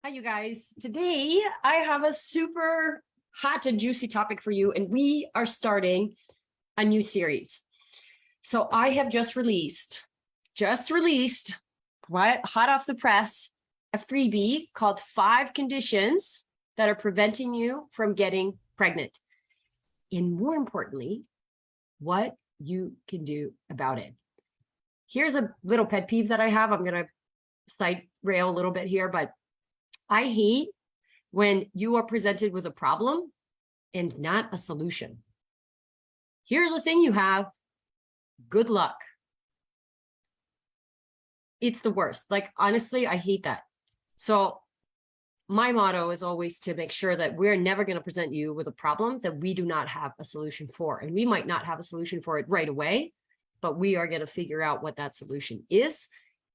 Hi, you guys. Today, I have a super hot and juicy topic for you, and we are starting a new series. So I have just released, what, hot off the press, a freebie called 5 Conditions that are preventing you from getting pregnant. And more importantly, what you can do about it. Here's a little pet peeve that I have. I'm going to side rail a little bit here, but I hate when you are presented with a problem and not a solution. Here's the thing you have. Good luck. It's the worst. Like, honestly, I hate that. So my motto is always to make sure that we're never going to present you with a problem that we do not have a solution for. And we might not have a solution for it right away, but we are going to figure out what that solution is.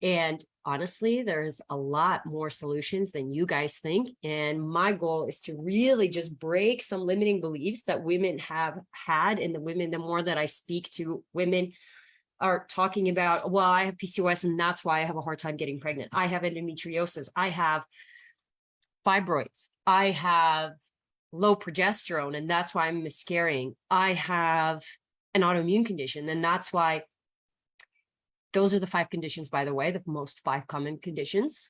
And honestly, there's a lot more solutions than you guys think. And my goal is to really just break some limiting beliefs that women have had. And the more that I speak to women are talking about, well, I have PCOS and that's why I have a hard time getting pregnant. I have endometriosis. I have fibroids. I have low progesterone and that's why I'm miscarrying. I have an autoimmune condition and that's why. Those are the 5 conditions, by the way, the most 5 common conditions.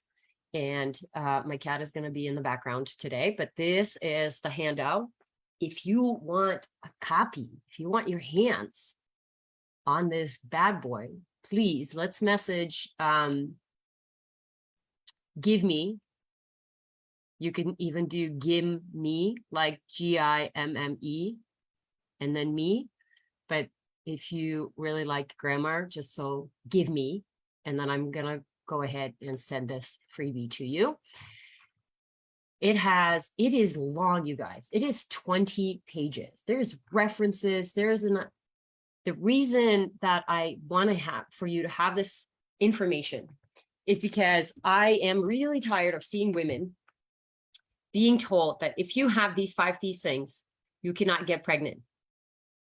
And my cat is going to be in the background today, but this is the handout. If you want a copy, if you want your hands on this bad boy, please, let's message give me. You can even do give me, like GIMME, and then me. But if you really like grammar, just so give me, and then I'm going to go ahead and send this freebie to you. It is long, you guys. It is 20 pages. There's references. The reason that I want to have for you to have this information is because I am really tired of seeing women being told that if you have these things, you cannot get pregnant.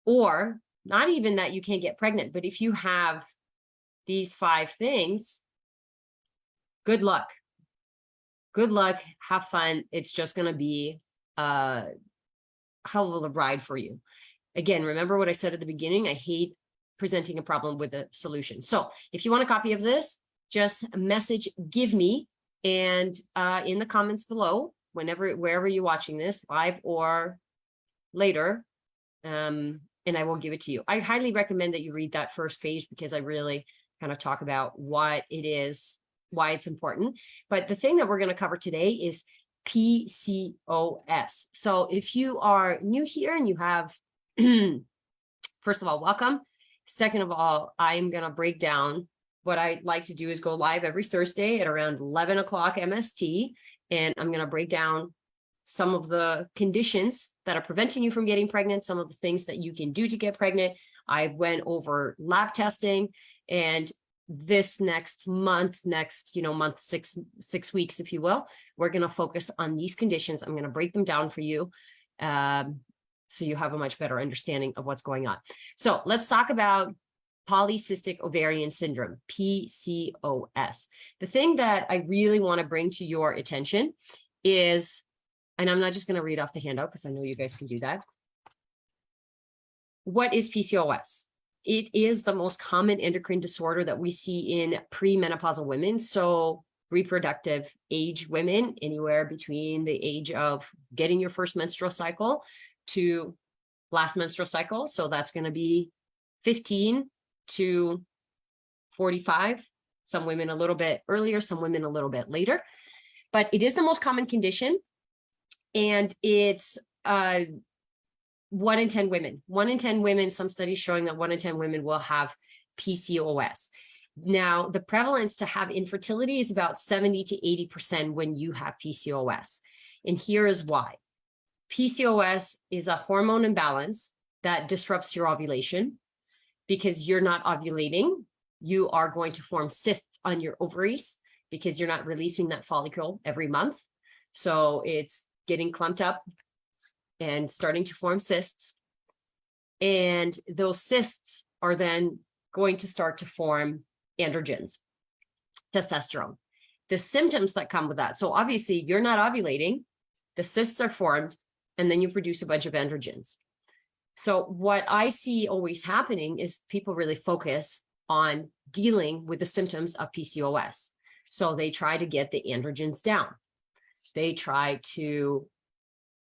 Or not even that you can't get pregnant, but if you have these 5 things, good luck. Good luck. Have fun. It's just going to be a hell of a ride for you. Again, remember what I said at the beginning. I hate presenting a problem with a solution. So if you want a copy of this, just message give me and in the comments below, wherever you're watching this, live or later, and I will give it to you. I highly recommend that you read that first page because I really kind of talk about what it is, why it's important. But the thing that we're going to cover today is PCOS. So if you are new here and you have, first of all, welcome. Second of all, I'm going to break down. What I like to do is go live every Thursday at around 11 o'clock MST, and I'm going to break down some of the conditions that are preventing you from getting pregnant, some of the things that you can do to get pregnant. I went over lab testing, and this next month, month, six weeks, if you will, we're going to focus on these conditions. I'm going to break them down for you so you have a much better understanding of what's going on. So let's talk about polycystic ovarian syndrome, PCOS. The thing that I really want to bring to your attention is, and I'm not just going to read off the handout because I know you guys can do that. What is PCOS? It is the most common endocrine disorder that we see in premenopausal women. So reproductive age women, anywhere between the age of getting your first menstrual cycle to last menstrual cycle. So that's going to be 15 to 45. Some women a little bit earlier, some women a little bit later. But it is the most common condition. And it's 1 in 10 women. 1 in 10 women, some studies showing that 1 in 10 women will have PCOS. Now, the prevalence to have infertility is about 70 to 80% when you have PCOS. And here is why. PCOS is a hormone imbalance that disrupts your ovulation. Because you're not ovulating, you are going to form cysts on your ovaries because you're not releasing that follicle every month. So it's getting clumped up and starting to form cysts. And those cysts are then going to start to form androgens, testosterone. the symptoms that come with that. So obviously you're not ovulating, the cysts are formed, and then you produce a bunch of androgens. So what I see always happening is people really focus on dealing with the symptoms of PCOS. So they try to get the androgens down. They try to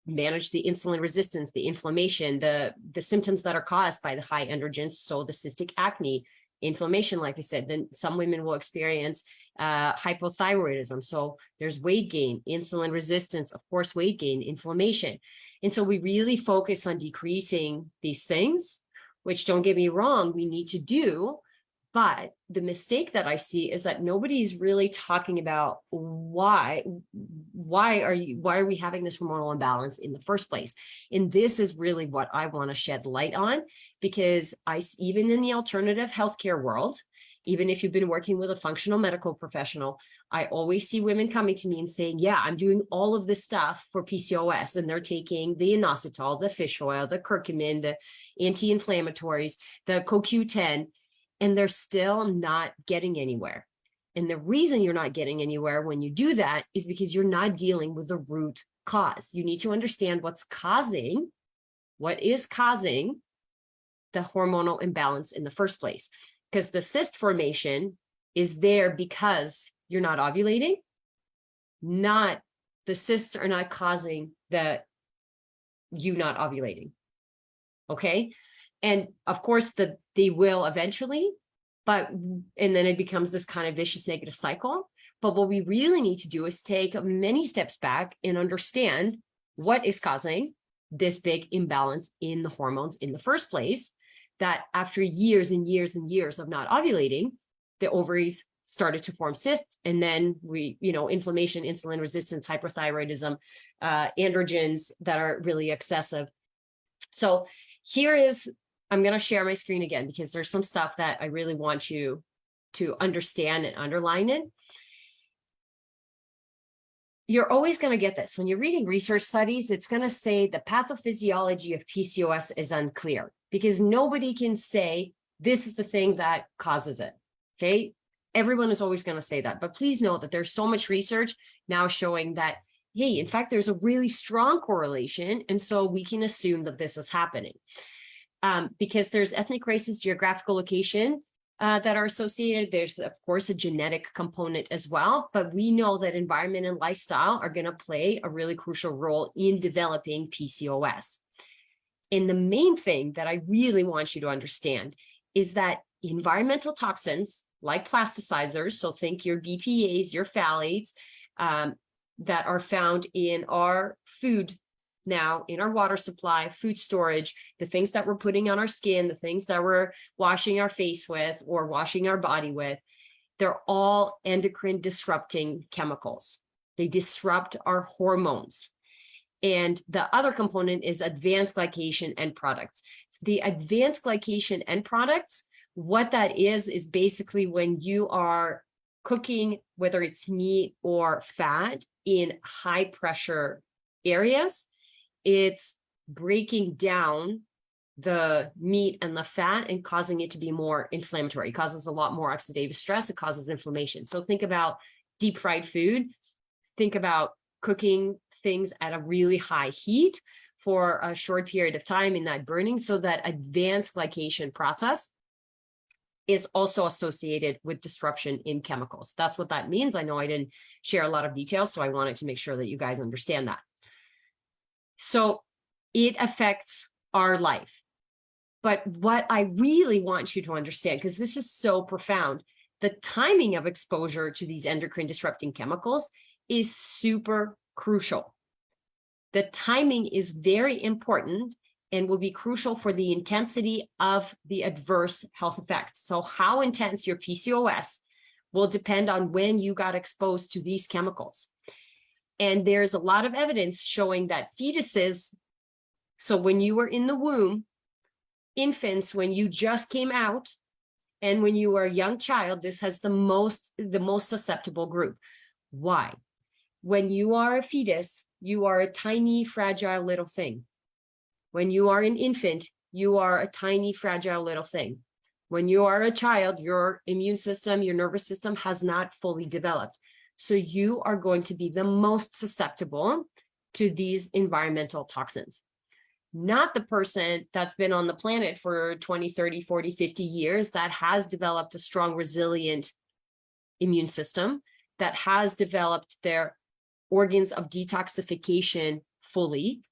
manage the insulin resistance, the inflammation, the symptoms that are caused by the high androgens. So the cystic acne, inflammation, like I said, then some women will experience hypothyroidism. So there's weight gain, insulin resistance, of course, weight gain, inflammation. And so we really focus on decreasing these things, which, don't get me wrong, we need to do. But the mistake that I see is that nobody's really talking about why are we having this hormonal imbalance in the first place? And this is really what I want to shed light on, because even in the alternative healthcare world, even if you've been working with a functional medical professional, I always see women coming to me and saying, yeah, I'm doing all of this stuff for PCOS, and they're taking the inositol, the fish oil, the curcumin, the anti-inflammatories, the CoQ10, and they're still not getting anywhere. And the reason you're not getting anywhere when you do that is because you're not dealing with the root cause. You need to understand what is causing the hormonal imbalance in the first place. Because the cyst formation is there because you're not ovulating, not the cysts are not causing you not ovulating. Okay. And of course, they will eventually, and then it becomes this kind of vicious negative cycle. But what we really need to do is take many steps back and understand what is causing this big imbalance in the hormones in the first place, that after years and years and years of not ovulating, the ovaries started to form cysts. And then inflammation, insulin resistance, hyperthyroidism, androgens that are really excessive. So I'm going to share my screen again, because there's some stuff that I really want you to understand and underline it. You're always going to get this. When you're reading research studies, it's going to say the pathophysiology of PCOS is unclear, because nobody can say this is the thing that causes it. Okay. Everyone is always going to say that, but please know that there's so much research now showing that, hey, in fact, there's a really strong correlation. And so we can assume that this is happening. Because there's ethnic, races, geographical location that are associated. There's, of course, a genetic component as well, but we know that environment and lifestyle are going to play a really crucial role in developing PCOS. And the main thing that I really want you to understand is that environmental toxins like plasticizers, so think your BPAs, your phthalates, that are found in our food now, in our water supply, food storage, the things that we're putting on our skin, the things that we're washing our face with or washing our body with, they're all endocrine disrupting chemicals. They disrupt our hormones. And the other component is advanced glycation end products. The advanced glycation end products, what that is basically when you are cooking, whether it's meat or fat, in high pressure areas, it's breaking down the meat and the fat and causing it to be more inflammatory. It causes a lot more oxidative stress. It causes inflammation. So think about deep fried food. Think about cooking things at a really high heat for a short period of time in that burning. So that advanced glycation process is also associated with disruption in chemicals. That's what that means. I know I didn't share a lot of details, so I wanted to make sure that you guys understand that. So it affects our life. But what I really want you to understand, because this is so profound, the timing of exposure to these endocrine disrupting chemicals is super crucial. The timing is very important and will be crucial for the intensity of the adverse health effects. So how intense your PCOS will depend on when you got exposed to these chemicals. And there's a lot of evidence showing that fetuses, so when you were in the womb, infants, when you just came out, and when you were a young child, this has the most susceptible group. Why? When you are a fetus, you are a tiny, fragile little thing. When you are an infant, you are a tiny, fragile little thing. When you are a child, your immune system, your nervous system has not fully developed. So you are going to be the most susceptible to these environmental toxins. Not the person that's been on the planet for 20, 30, 40, 50 years that has developed a strong, resilient immune system, that has developed their organs of detoxification fully.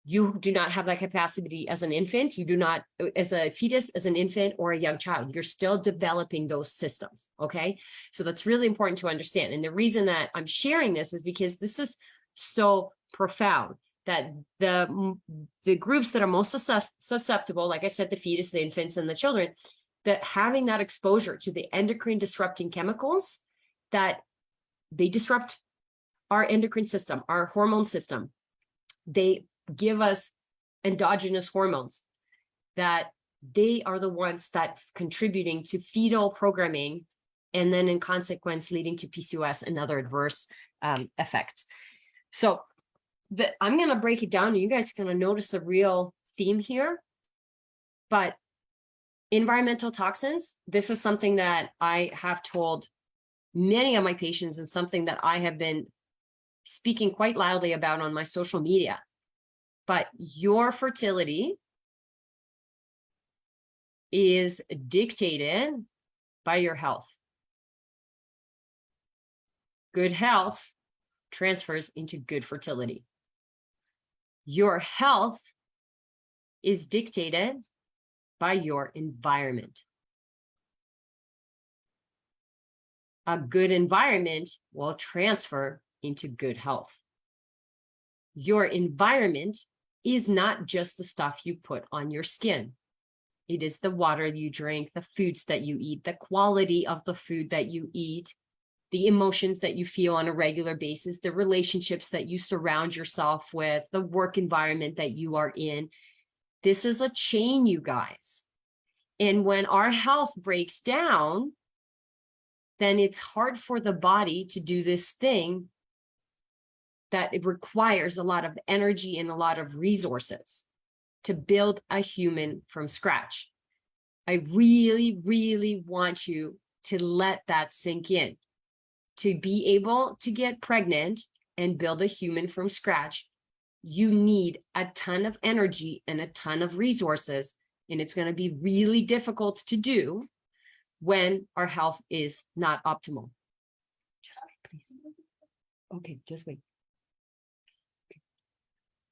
You do not have that capacity as an infant. You do not, as a fetus, as an infant, or a young child. You're still developing those systems, okay? So that's really important to understand. And the reason that I'm sharing this is because this is so profound, that the groups that are most susceptible, like I said, the fetus, the infants, and the children, that having that exposure to the endocrine disrupting chemicals, that they disrupt our endocrine system, our hormone system. They give us endogenous hormones, that they are the ones that's contributing to fetal programming, and then in consequence leading to PCOS and other adverse effects. So I'm going to break it down, and you guys are going to notice a real theme here. But environmental toxins, this is something that I have told many of my patients, and something that I have been speaking quite loudly about on my social media. But your fertility is dictated by your health. Good health transfers into good fertility. Your health is dictated by your environment. A good environment will transfer into good health. Your environment is not just the stuff you put on your skin. It is the water you drink, the foods that you eat, the quality of the food that you eat, the emotions that you feel on a regular basis, the relationships that you surround yourself with, the work environment that you are in. This is a chain, you guys. And when our health breaks down, then it's hard for the body to do this thing that it requires a lot of energy and a lot of resources to build a human from scratch. I really, really want you to let that sink in. To be able to get pregnant and build a human from scratch, you need a ton of energy and a ton of resources, and it's going to be really difficult to do when our health is not optimal. Just wait, please. Okay, just wait.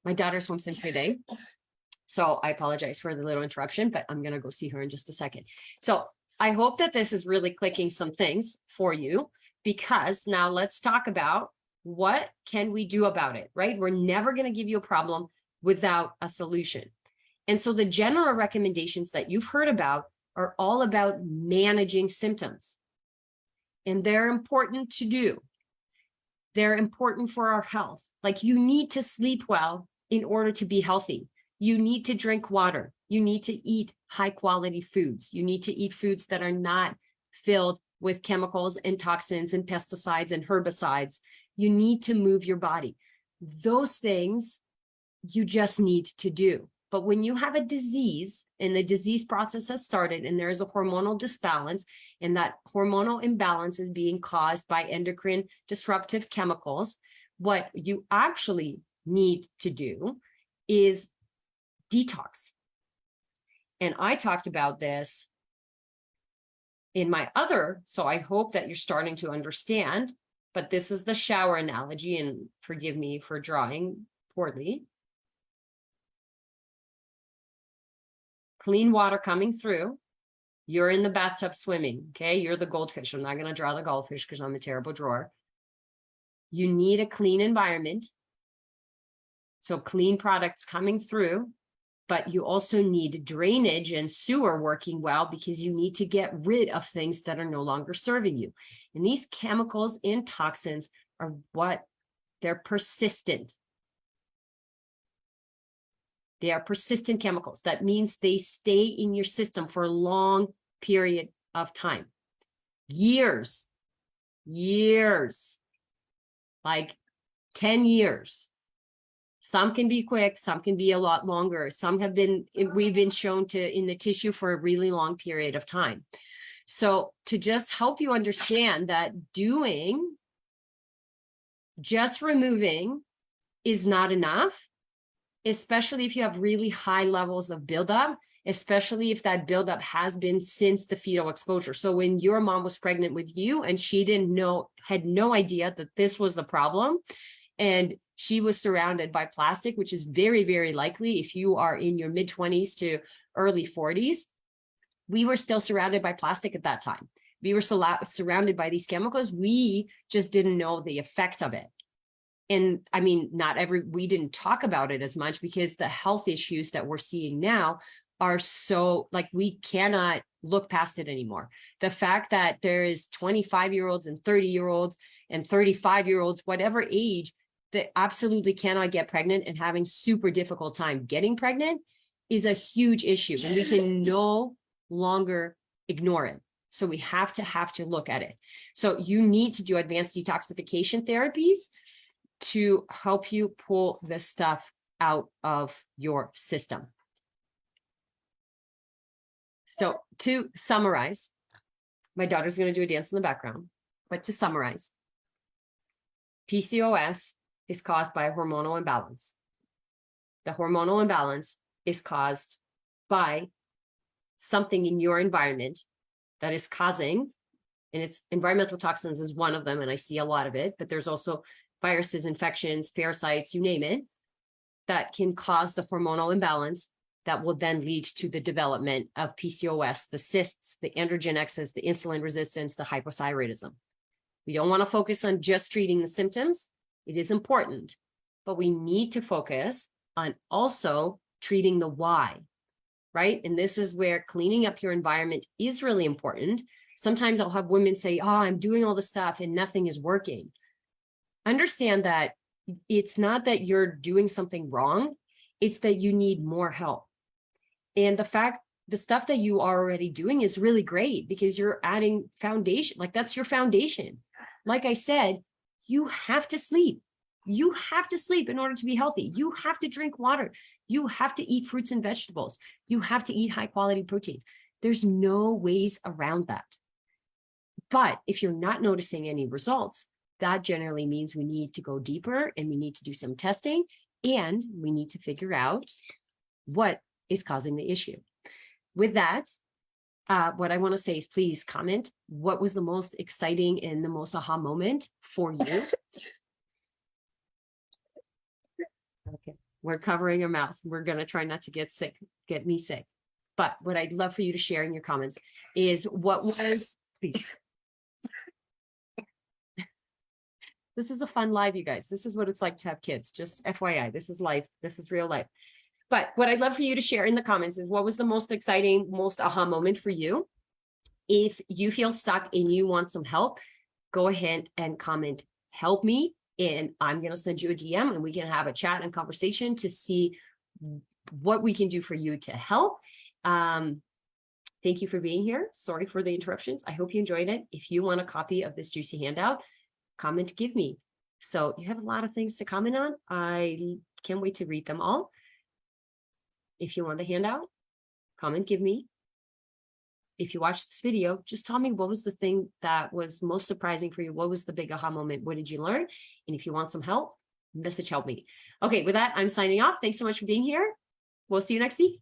My daughter's home since today, so I apologize for the little interruption, but I'm going to go see her in just a second. So I hope that this is really clicking some things for you, because now let's talk about what can we do about it, right? We're never going to give you a problem without a solution. And so the general recommendations that you've heard about are all about managing symptoms. And they're important to do. They're important for our health. Like, you need to sleep well in order to be healthy. You need to drink water. You need to eat high quality foods. You need to eat foods that are not filled with chemicals and toxins and pesticides and herbicides. You need to move your body. Those things you just need to do. But when you have a disease and the disease process has started and there is a hormonal disbalance, and that hormonal imbalance is being caused by endocrine disruptive chemicals, what you actually need to do is detox. And I talked about this in my other, so I hope that you're starting to understand, but this is the shower analogy, and forgive me for drawing poorly. Clean water coming through. You're in the bathtub swimming, okay? You're the goldfish. I'm not going to draw the goldfish because I'm a terrible drawer. You need a clean environment. So clean products coming through, but you also need drainage and sewer working well, because you need to get rid of things that are no longer serving you. And these chemicals and toxins are they're persistent. They are persistent chemicals. That means they stay in your system for a long period of time. Years, like 10 years. Some can be quick, some can be a lot longer. Some have been, we've been shown to in the tissue for a really long period of time. So to just help you understand that doing just removing is not enough, especially if you have really high levels of buildup, especially if that buildup has been since the fetal exposure. So when your mom was pregnant with you and she had no idea that this was the problem, and she was surrounded by plastic, which is very, very likely if you are in your mid-20s to early 40s, we were still surrounded by plastic at that time. We were surrounded by these chemicals. We just didn't know the effect of it. And I mean, we didn't talk about it as much because the health issues that we're seeing now are so, like, we cannot look past it anymore. The fact that there is 25-year-olds and 30-year-olds and 35-year-olds, whatever age, that absolutely cannot get pregnant and having super difficult time getting pregnant is a huge issue. And we can no longer ignore it. So we have to look at it. So you need to do advanced detoxification therapies to help you pull this stuff out of your system. So to summarize, my daughter's going to do a dance in the background, but to summarize, PCOS is caused by a hormonal imbalance. The hormonal imbalance is caused by something in your environment that is causing, and it's environmental toxins is one of them, and I see a lot of it, but there's also viruses, infections, parasites, you name it, that can cause the hormonal imbalance that will then lead to the development of PCOS, the cysts, the androgen excess, the insulin resistance, the hypothyroidism. We don't want to focus on just treating the symptoms. It is important, but we need to focus on also treating the why, right? And this is where cleaning up your environment is really important. Sometimes I'll have women say, oh, I'm doing all this stuff and nothing is working. Understand that it's not that you're doing something wrong. It's that you need more help. And the stuff that you are already doing is really great because you're adding foundation, like that's your foundation. Like I said, you have to sleep. You have to sleep in order to be healthy. You have to drink water. You have to eat fruits and vegetables. You have to eat high quality protein. There's no ways around that. But if you're not noticing any results, that generally means we need to go deeper and we need to do some testing and we need to figure out what is causing the issue. With that, what I want to say is please comment what was the most exciting and the most aha moment for you. Okay, we're covering our mouth. We're going to try not to get me sick. But what I'd love for you to share in your comments is what was, please. This is a fun live, you guys. This is what it's like to have kids. Just FYI, this is life. This is real life. But what I'd love for you to share in the comments is what was the most exciting, most aha moment for you? If you feel stuck and you want some help, go ahead and comment, help me. And I'm going to send you a DM and we can have a chat and conversation to see what we can do for you to help. Thank you for being here. Sorry for the interruptions. I hope you enjoyed it. If you want a copy of this juicy handout, comment, give me. So you have a lot of things to comment on. I can't wait to read them all. If you want the handout, comment, give me. If you watched this video, just tell me what was the thing that was most surprising for you. What was the big aha moment? What did you learn? And if you want some help, message help me. Okay, with that, I'm signing off. Thanks so much for being here. We'll see you next week.